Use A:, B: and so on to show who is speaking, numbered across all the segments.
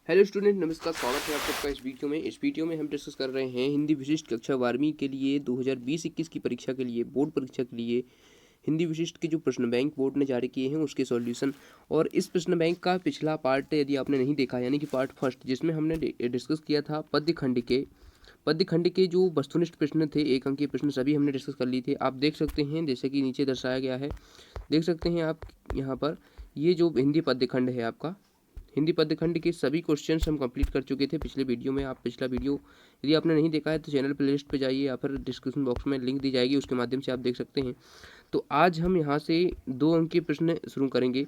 A: Hello student, नमस्कार। स्वागत है आप सबका इस वीडियो में। इस वीडियो में हम डिस्कस कर रहे हैं हिंदी विशिष्ट कक्षा 12वीं के लिए 2020-21 की परीक्षा के लिए, बोर्ड परीक्षा के लिए हिंदी विशिष्ट के जो प्रश्न बैंक बोर्ड ने जारी किए हैं उसके सॉल्यूशन। और इस प्रश्न बैंक का पिछला पार्ट यदि आपने नहीं देखा, यानी कि पार्ट फर्स्ट, जिसमें हमने डिस्कस किया था पद्य खंड के जो वस्तुनिष्ठ प्रश्न थे, एक अंकीय प्रश्न, सभी हमने डिस्कस कर लिए थे। आप देख सकते हैं, जैसे कि नीचे दर्शाया गया है, देख सकते हैं आप यहाँ पर। ये जो हिंदी पद्य खंड है आपका, हिंदी पद्य खंड के सभी क्वेश्चंस हम कंप्लीट कर चुके थे पिछले वीडियो में। आप पिछला वीडियो यदि आपने नहीं देखा है तो चैनल प्लेलिस्ट पे जाइए या फिर डिस्क्रिप्शन बॉक्स में लिंक दी जाएगी, उसके माध्यम से आप देख सकते हैं। तो आज हम यहाँ से 2 अंक के प्रश्न शुरू करेंगे।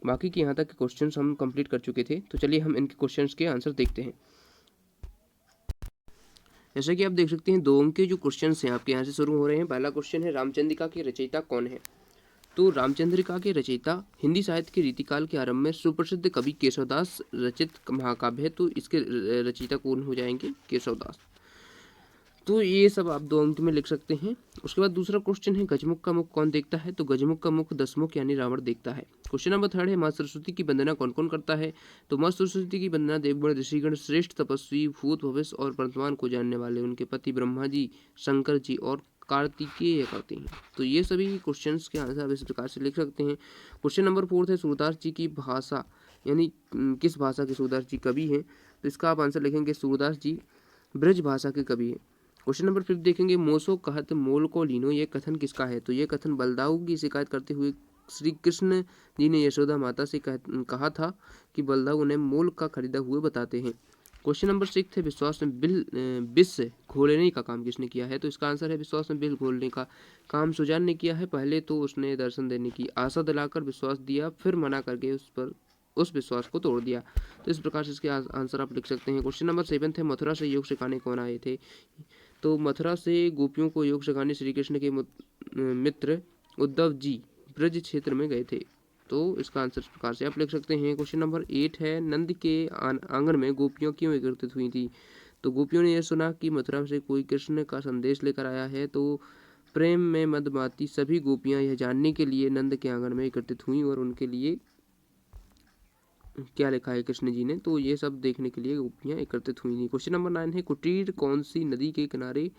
A: बाकी के यहाँ तक के क्वेश्चंस हम कंप्लीट कर चुके थे। तो चलिए हम इनके क्वेश्चंस के आंसर देखते हैं। जैसा कि आप देख सकते हैं, 2 अंक के जो क्वेश्चंस हैं आपके यहाँ से शुरू हो रहे हैं। पहला क्वेश्चन है, रामचंद्रिका के रचयिता कौन है? तो रामचंद्रिका के रचयिता हिंदी साहित्य के रीतिकाल के आरंभ में सुप्रसिद्ध कवि केशवदास रचित महाकाव्य है। तो इसके रचयिता कौन हो जाएंगे? केशवदास। तो ये सब आप 2 अंक में लिख सकते हैं। उसके बाद दूसरा क्वेश्चन है, गजमुख का मुख कौन देखता है? तो गजमुख का मुख दशमुख यानी रावण देखता है। क्वेश्चन नंबर 3 है, माँ सरस्वती की वंदना कौन कौन करता है? तो माँ सरस्वती की वंदना देवगण, ऋषिगण, श्रेष्ठ तपस्वी, भूत भविष्य और वर्तमान को जानने वाले उनके पति ब्रह्मा जी, शंकर जी और कार्तिकेय करते हैं। तो ये सभी क्वेश्चंस के आंसर आप इस प्रकार से लिख सकते हैं। क्वेश्चन नंबर 4 है, सूरदास जी की भाषा यानी किस भाषा के सूरदास जी कवि हैं? तो इसका आप आंसर लिखेंगे, सूरदास जी ब्रज भाषा के कवि हैं। क्वेश्चन नंबर 5 देखेंगे, मोसो कहत मोल को लीनो, ये कथन किसका है? तो ये कथन बलदाऊ की शिकायत करते हुए श्री कृष्ण जी ने यशोदा माता से कहा था कि बलदाऊ उन्हें मोल का खरीदा हुए बताते हैं। क्वेश्चन नंबर 6 है, विश्वास में विष घोलने का काम किसने किया है? तो इसका आंसर है, विश्वास में विष घोलने का काम सुजान ने किया है। पहले तो उसने दर्शन देने की आशा दिलाकर विश्वास दिया, फिर मना करके उस विश्वास को तोड़ दिया। तो इस प्रकार से इसके आंसर आप लिख सकते हैं। क्वेश्चन नंबर 7 है, मथुरा से योग सिखाने कौन आए थे? तो मथुरा से गोपियों को योग सिखाने श्री कृष्ण के मित्र उद्धव जी ब्रज क्षेत्र में गए थे। तो इसका आंसर इस प्रकार से आप लिख सकते हैं। क्वेश्चन नंबर 8 है, नंद के आंगन में गोपियों क्यों एकत्रित हुई थी? तो गोपियों ने यह सुना कि मथुरा से कोई कृष्ण का संदेश लेकर आया है, तो प्रेम में मदमाती सभी गोपियां यह जानने के लिए नंद के आंगन में एकत्रित हुई और उनके लिए क्या लिखा है कृष्ण जी ने, तो ये सब देखने के लिए गोपियां एकत्रित हुई थी। क्वेश्चन नंबर 9 है, कुटीर कौन सी नदी के किनारे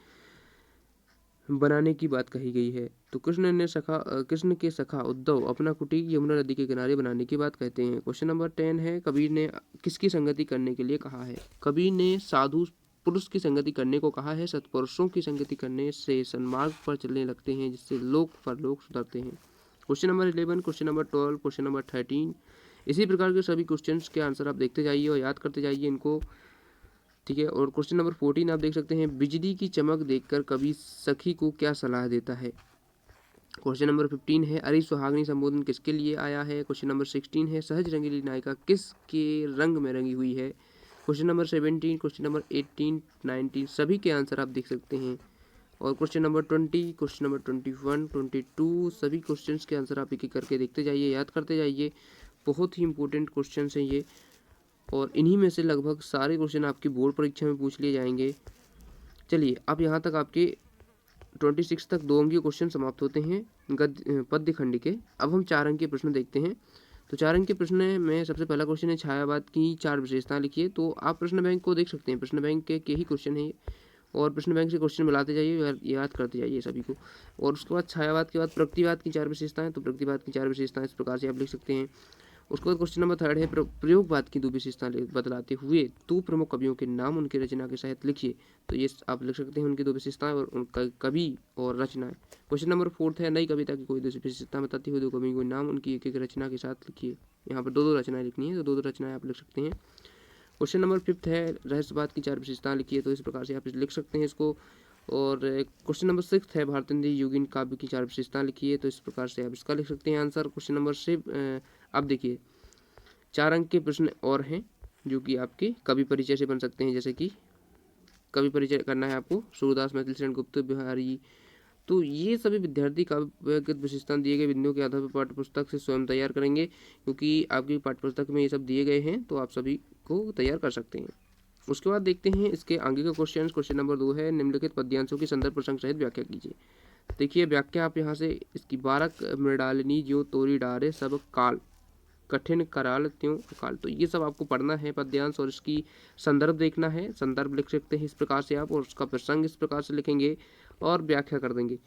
A: बनाने की बात कही गई है? तो कृष्ण के सखा उद्धव अपना कुटीर यमुना नदी के किनारे बनाने की बात कहते हैं। क्वेश्चन नंबर 10 है, कबीर ने किसकी संगति करने के लिए कहा है? कबीर ने साधु पुरुष की संगति करने को कहा है। सत्पुरुषों की संगति करने से सन्मार्ग पर चलने लगते हैं, जिससे लोक परलोक सुधरते हैं। Question number 11, question number 12, question number 13, इसी प्रकार के सभी क्वेश्चंस के आंसर आप देखते जाइए और याद करते जाइए इनको, ठीक है। और क्वेश्चन नंबर 14 आप देख सकते हैं, बिजली की चमक देखकर कवि सखी को क्या सलाह देता है? क्वेश्चन नंबर 15 है, अरे सुहागनी संबोधन किसके लिए आया है? क्वेश्चन नंबर 16 है, सहज रंगीली नायिका किसके रंग में रंगी हुई है? क्वेश्चन नंबर 17, क्वेश्चन नंबर 18, 19 सभी के आंसर आप देख सकते हैं। और क्वेश्चन नंबर 20, क्वेश्चन नंबर 21, 22 सभी क्वेश्चंस के आंसर आप एक एक करके देखते जाइए, याद करते जाइए। बहुत ही इंपॉर्टेंट क्वेश्चन हैं ये, और इन्हीं में से लगभग सारे क्वेश्चन आपकी बोर्ड परीक्षा में पूछ लिए जाएंगे। चलिए, अब यहाँ तक आपके 26 तक 2 अंकीय क्वेश्चन समाप्त होते हैं पद्य खंड के। अब हम 4 अंकीय प्रश्न देखते हैं। तो 4 अंक के प्रश्न में सबसे पहला क्वेश्चन है, छायावाद की 4 विशेषताएं लिखिए। तो आप प्रश्न बैंक को देख सकते हैं, प्रश्न बैंक के ही क्वेश्चन है, और प्रश्न बैंक से क्वेश्चन मिलाते जाइए, याद करते जाइए सभी को। और उसके बाद छायावाद के बाद प्रगतिवाद की 4 विशेषताएं। तो प्रगतिवाद की 4 विशेषताएं इस प्रकार से आप लिख सकते हैं। उसके बाद क्वेश्चन नंबर 3 है, प्रयोगवाद की 2 विशेषताएं बतलाते हुए 2 प्रमुख कवियों के नाम उनकी रचना के साथ लिखिए। तो ये आप लिख सकते हैं उनकी 2 विशेषताएं और उनका कवि और रचनाएं। क्वेश्चन नंबर 4 है, नई कविता की कोई 2 विशेषता बताते हुए 2 कवियों के नाम उनकी एक एक रचना के साथ लिखिए। यहाँ पर 2-2 रचनाएं लिखनी है, तो 2-2 रचनाएं आप लिख सकते हैं। क्वेश्चन नंबर 5 है, रहस्यवाद की 4 विशेषताएं लिखिए। तो इस प्रकार से आप लिख सकते हैं इसको। और क्वेश्चन नंबर 6 है, भारतेंद्र योगिन काव्य की 4 विशेषताएं लिखिए। तो इस प्रकार से आप इसका लिख सकते हैं आंसर। क्वेश्चन नंबर 6 आप देखिए, 4 अंक के प्रश्न और हैं जो कि आपके कवि परिचय से बन सकते हैं। जैसे कि कवि परिचय करना है आपको, सूरदास, मैथिली शरण गुप्त, बिहारी। तो ये सभी विद्यार्थी काव्यगत विशेषताएं दिए गए बिंदुओं के आधार पर पाठ्य पुस्तक से स्वयं तैयार करेंगे, क्योंकि आपकी पाठ्य पुस्तक में ये सब दिए गए हैं, तो आप सभी को तैयार कर सकते हैं। उसके बाद देखते हैं इसके आगे का क्वेश्चन। क्वेश्चन नंबर 2 है, निम्नलिखित पद्यांशों की संदर्भ प्रसंग सहित व्याख्या कीजिए। देखिए व्याख्या आप यहाँ से इसकी, बारक मृडालिनी जो तोरी डारे सब काल, कठिन कराल त्यों अकाल। तो ये सब आपको पढ़ना है पद्यांश, और इसकी संदर्भ देखना है। संदर्भ लिख सकते हैं इस प्रकार से आप, और उसका प्रसंग इस प्रकार से लिखेंगे और व्याख्या कर देंगे।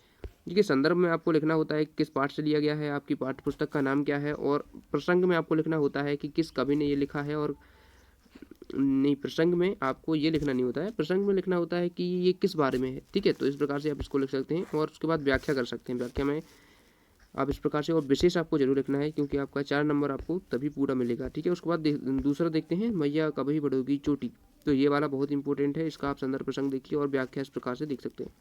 A: देखिए संदर्भ में आपको लिखना होता है किस पाठ से लिया गया है, आपकी पाठ्य पुस्तक का नाम क्या है, और प्रसंग में आपको लिखना होता है कि किस कवि ने ये लिखा है, और नहीं, प्रसंग में आपको ये लिखना नहीं होता है, प्रसंग में लिखना होता है कि ये किस बारे में है। ठीक है, तो इस प्रकार से आप इसको लिख सकते हैं, और उसके बाद व्याख्या कर सकते हैं। व्याख्या में आप इस प्रकार से, और विशेष आपको जरूर लिखना है क्योंकि आपका 4 नंबर आपको तभी पूरा मिलेगा। ठीक है, उसके बाद दूसरा देखते हैं, मैया कभी बढ़ोगी चोटी। तो ये वाला बहुत इंपॉर्टेंट है, इसका आप संदर्भ प्रसंग देखिए और व्याख्या इस प्रकार से देख सकते हैं।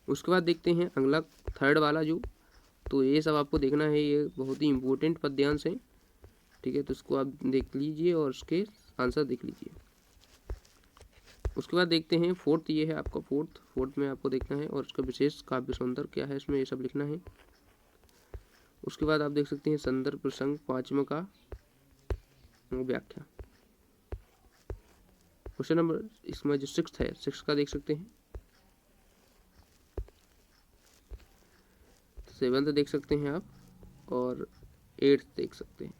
A: उसके बाद देखते हैं अगला थर्ड वाला जो, तो ये सब आपको देखना है, ये बहुत ही इंपॉर्टेंट पद्यांश है। ठीक है, तो इसको आप देख लीजिए और उसके आंसर देख लीजिए। उसके बाद देखते हैं फोर्थ, ये है आपका फोर्थ में आपको देखना है, और उसका विशेष काव्य सौंदर्य क्या है, इसमें ये सब लिखना है। उसके बाद आप देख सकते हैं संदर्भ प्रसंग 5वां का व्याख्या। क्वेश्चन नंबर इसमें जो 6th है, 6 का देख सकते हैं, 7th देख सकते हैं आप, और 8th देख सकते हैं,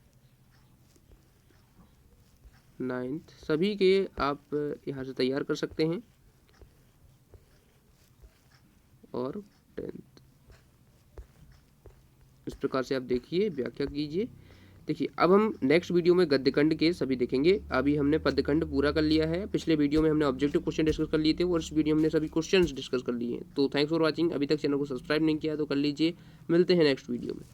A: 9th, सभी के आप यहाँ से तैयार कर सकते हैं, और 10th। इस प्रकार से आप देखिए, व्याख्या कीजिए। देखिए अब हम नेक्स्ट वीडियो में गद्यखंड के सभी देखेंगे। अभी हमने पद्यखंड पूरा कर लिया है, पिछले वीडियो में हमने ऑब्जेक्टिव क्वेश्चन डिस्कस कर लिए थे, और इस वीडियो में हमने सभी क्वेश्चंस डिस्कस कर लिए हैं। तो थैंक्स फॉर वाचिंग। अभी तक चैनल को सब्सक्राइब नहीं किया तो कर लीजिए। मिलते हैं नेक्स्ट वीडियो में।